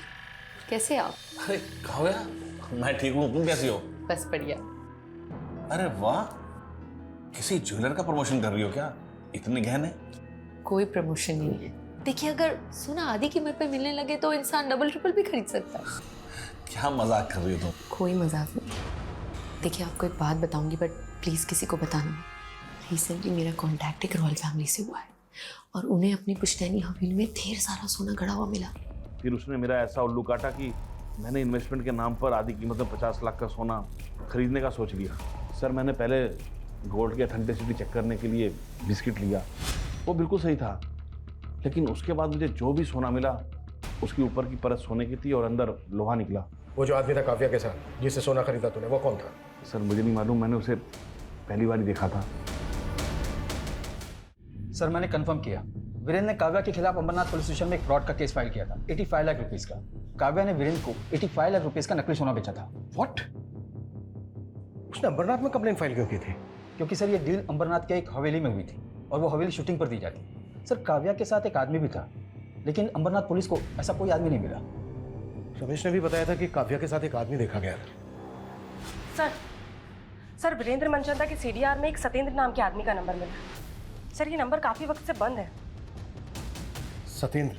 कैसे आप? अरे काव्या, मैं ठीक हूँ, तुम कैसी हो? बस बढ़िया। अरे वाह, किसी ज्वेलर का प्रमोशन कर रही हो क्या? इतने गहने? कोई प्रमोशन नहीं है। देखिए अगर सोना आधी कीमत पे मिलने लगे तो इंसान डबल ट्रिपल भी खरीद सकता है। क्या मजाक कर रही हो तुम? कोई मजाक नहीं। देखिए आपको एक बात बताऊंगी बट प्लीज़ किसी को बताना। रिसेंटली मेरा कॉन्टैक्ट एक रॉयल फैमिली से हुआ है और उन्हें अपनी पुश्तैनी हवेली में ढेर सारा सोना गड़ा हुआ मिला। फिर उसने मेरा ऐसा उल्लू काटा कि मैंने इन्वेस्टमेंट के नाम पर आधी कीमत में 50 लाख का सोना खरीदने का सोच लिया। सर मैंने पहले गोल्ड की ऑथेंटिसिटी चेक करने के लिए बिस्किट लिया, वो बिल्कुल सही था। लेकिन उसके बाद मुझे जो भी सोना मिला उसकी ऊपर की परत सोने की थी और अंदर लोहा निकला। वो जो आदमी था काव्या के साथ जिससे सोना खरीदा तूने, वो कौन था? सर मुझे नहीं मालूम, मैंने उसे पहली बार ही देखा था। सर मैंने कंफर्म किया, वीरेंद्र ने काव्या के खिलाफ अमरनाथ पुलिस स्टेशन में एक फ्रॉड का केस फाइल किया था 85 लाख रुपीस का। काव्या ने वीरेंद्र को 85 लाख रुपीस का नकली सोना बेचा था। व्हाट? उसने अमरनाथ में कंप्लेंट फाइल क्यों की थी? क्योंकि सर ये डील अमरनाथ के एक हवेली में हुई थी और वो हवेली शूटिंग पर दी जाती। सर काव्या के साथ एक आदमी भी था लेकिन अमरनाथ पुलिस को ऐसा कोई आदमी नहीं मिला। रमेश ने भी बताया था कि काव्या के साथ एक आदमी देखा गया था। सर वीरेंद्र मनचंदा के सीडीआर में एक सतेंद्र नाम के आदमी का नंबर मिला। सर ये नंबर काफी वक्त से बंद है। सतेंद्र?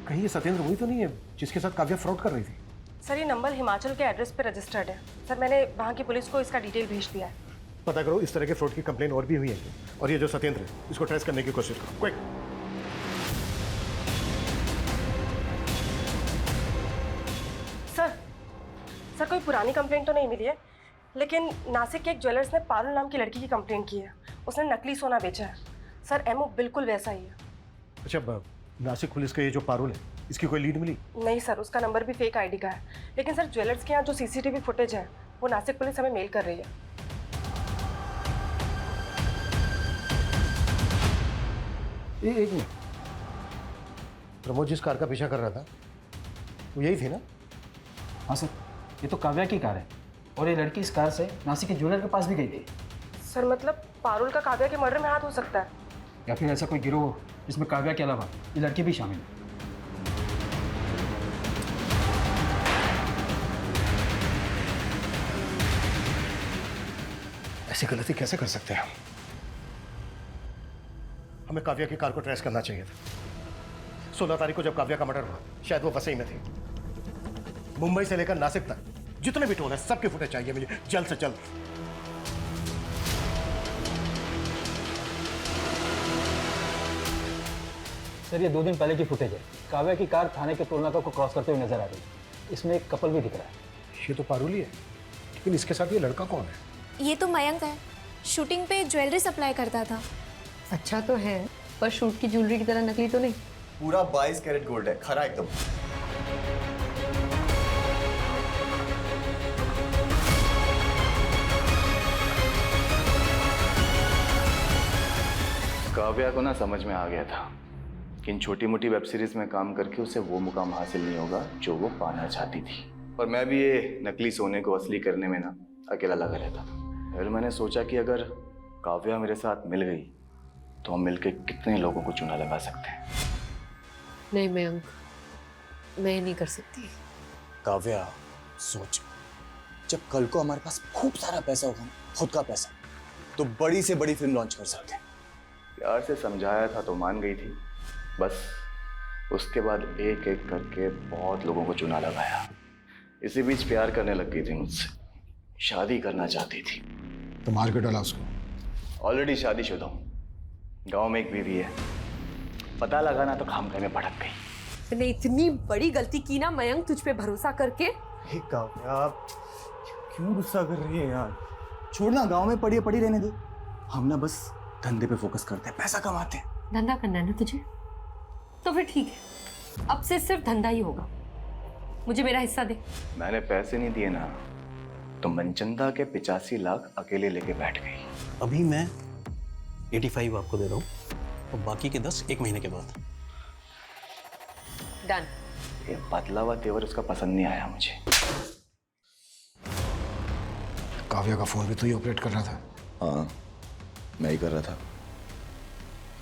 कहीं ये सतेंद्र वही तो नहीं है जिसके साथ काव्या फ्रॉड कर रही थी? सर ये नंबर हिमाचल के एड्रेस पे रजिस्टर्ड है। सर मैंने वहाँ की पुलिस को इसका डिटेल भेज दिया है। पता करो इस तरह के फ्रॉड की कंप्लेन और भी हुई है और ये जो सतेंद्र है इसको ट्रेस करने की कोशिश करो। क्विक। सर कोई पुरानी कंप्लेंट तो नहीं मिली है लेकिन नासिक के एक ज्वेलर्स ने पारुल नाम की लड़की की कंप्लेंट की है। उसने नकली सोना बेचा है। सर एमओ बिल्कुल वैसा ही है। अच्छा नासिक पुलिस का ये जो पारुल है इसकी कोई लीड मिली? नहीं सर, उसका नंबर भी फेक आईडी का है। लेकिन सर ज्वेलर्स के यहाँ जो सीसीटीवी फुटेज है वो नासिक पुलिस हमें मेल कर रही है। एक मिनट, प्रमोद जिस कार का पीछा कर रहा था वो यही थी ना? हाँ सर, ये तो काव्या की कार है और ये लड़की इस कार से नासिक के ज्वेलर के पास भी गई थी। सर मतलब पारुल का काव्या के मर्डर में हाथ हो सकता है? या फिर ऐसा कोई गिरोह इसमें काव्या के अलावा ये लड़की भी शामिल है। ऐसी गलती कैसे कर सकते हैं हम? हमें काव्या की कार को ट्रेस करना चाहिए था। 16 तारीख को जब काव्या का मर्डर हुआ शायद वो वसई में थी। मुंबई से लेकर नासिक तक जितने भी टोल है सबके फुटेज चाहिए मुझे जल्द से जल्द। सर ये 2 दिन पहले की फुटेज है। काव्या की कार थाने के टोल नाका को क्रॉस करते हुए नजर आ रही है। इसमें एक कपल भी दिख रहा है। ये तो पारुली है, लेकिन इसके साथ ये लड़का कौन है? ये तो मयंक है, शूटिंग पे ज्वेलरी सप्लाई करता था। अच्छा तो है, पर शूट की ज्वेलरी की तरह नकली तो नहीं। पूरा 22 कैरेट गोल्ड है, खरा एकदम। काव्या को ना समझ में आ गया था कि इन छोटी मोटी वेब सीरीज में काम करके उसे वो मुकाम हासिल नहीं होगा जो वो पाना चाहती थी। और मैं भी ये नकली सोने को असली करने में ना अकेला लगा रहता था। फिर मैंने सोचा कि अगर काव्या मेरे साथ मिल गई तो हम मिलके कितने लोगों को चूना लगा सकते हैं। नहीं मयंक, मैं नहीं कर सकती। काव्या सोच, जब कल को हमारे पास खूब सारा पैसा होगा ना, खुद का पैसा, तो बड़ी से बड़ी फिल्म लॉन्च कर सकते हैं। प्यार से समझाया था तो मान गई थी, बस उसके बाद एक एक करके बहुत लोगों को चुना लगाया। इसी बीच प्यार करने लग गई थी मुझसे, शादी करना चाहती थी। तो मार के डाला उसको? ऑलरेडी शादीशुदा हूँ, गांव में एक बीवी है। पता लगाना तो खामखा में भटक गई। मैंने इतनी बड़ी गलती की ना मयंक, तुझ पे भरोसा करके। हे काव्या, क्यों गुस्सा कर रही है यार? छोड़ना, गांव में पड़ी पड़ी रहने दे। हम ना बस धंधे पे फोकस करते हैं, पैसा कमाते हैं। धंधा करना है ना तुझे, तो फिर ठीक है, अब से सिर्फ धंधा ही होगा। मुझे मेरा हिस्सा दे। मैंने पैसे नहीं दिए ना तो मनचंदा के 85 लाख अकेले लेके बैठ गई। अभी मैं 85 आपको दे रहा हूँ और बाकी के 10 1 महीने के बाद। डन। ये बदला हुआ तेवर उसका पसंद नहीं आया मुझे। काव्या का फोन भी तो ही ऑपरेट कर रहा था? हाँ, मैं ही कर रहा था।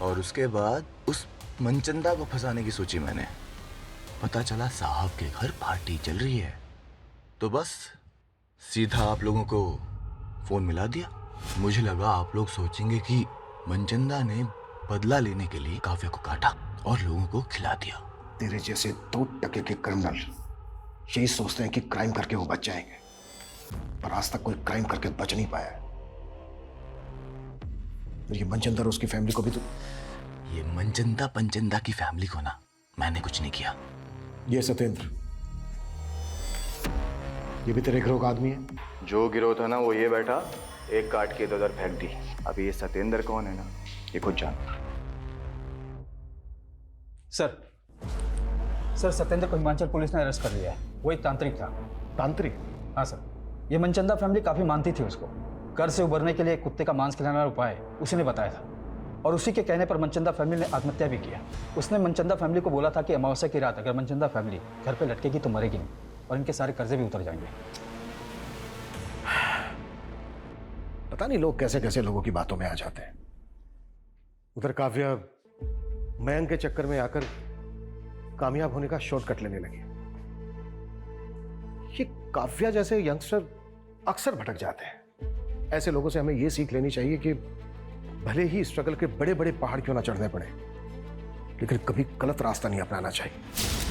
और उसके बाद उस मनचंदा को फंसाने की सोची मैंने। पता चला साहब के घर पार्टी चल रही है, तो बस सीधा आप लोगों को फोन मिला दिया। मुझे लगा आप लोग सोचेंगे कि मनचंदा ने बदला लेने के लिए काव्या को काटा और लोगों को खिला दिया। तेरे जैसे 2 टके के क्रिमिनल यही सोचते हैं कि क्राइम करके वो बच जाएंगे, पर आज तक कोई क्राइम करके बच नहीं पाया है। और ये मनचंदा और उसकी फैमिली को भी तो। ये मनचंदा पंचंदा की फैमिली को ना मैंने कुछ नहीं किया। ये सत्येंद्र, ये भी तेरे गिरोह का आदमी है? जो गिरोह था ना वो ये बैठा, एक काट के इधर फेंक दी। अभी ये सत्येंद्र कौन है ना ये खुद जान। सर सत्येंद्र को हिमाचल पुलिस ने अरेस्ट कर लिया है। वो एक तांत्रिक था। तांत्रिक? हाँ सर, ये मनचंदा फैमिली काफी मानती थी उसको। कर से उबरने के लिए कुत्ते का मांस खिलाने वाला उपाय उसी ने बताया था, और उसी के कहने पर मनचंदा फैमिली ने आत्महत्या भी किया। उसने मनचंदा फैमिली को बोला था कि अमावस्या की रात अगर मनचंदा फैमिली घर पे लटकेगी तो मरेगी नहीं, और इनके सारे कर्जे भी उतर जाएंगे। पता नहीं लोग कैसे कैसे लोगों की बातों में आ जाते हैं। उधर काव्या मयंक के चक्कर में आकर कामयाब होने का शॉर्टकट लेने लगी। ये काव्या जैसे यंगस्टर अक्सर भटक जाते हैं। ऐसे लोगों से हमें यह सीख लेनी चाहिए कि भले ही स्ट्रगल के बड़े बड़े पहाड़ क्यों ना चढ़ने पड़े, लेकिन कभी गलत रास्ता नहीं अपनाना चाहिए।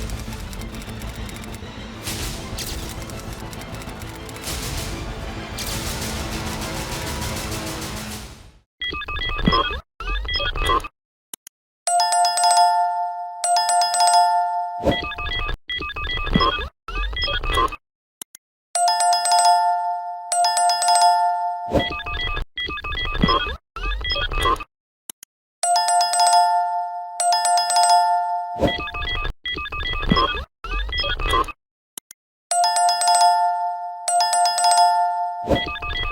you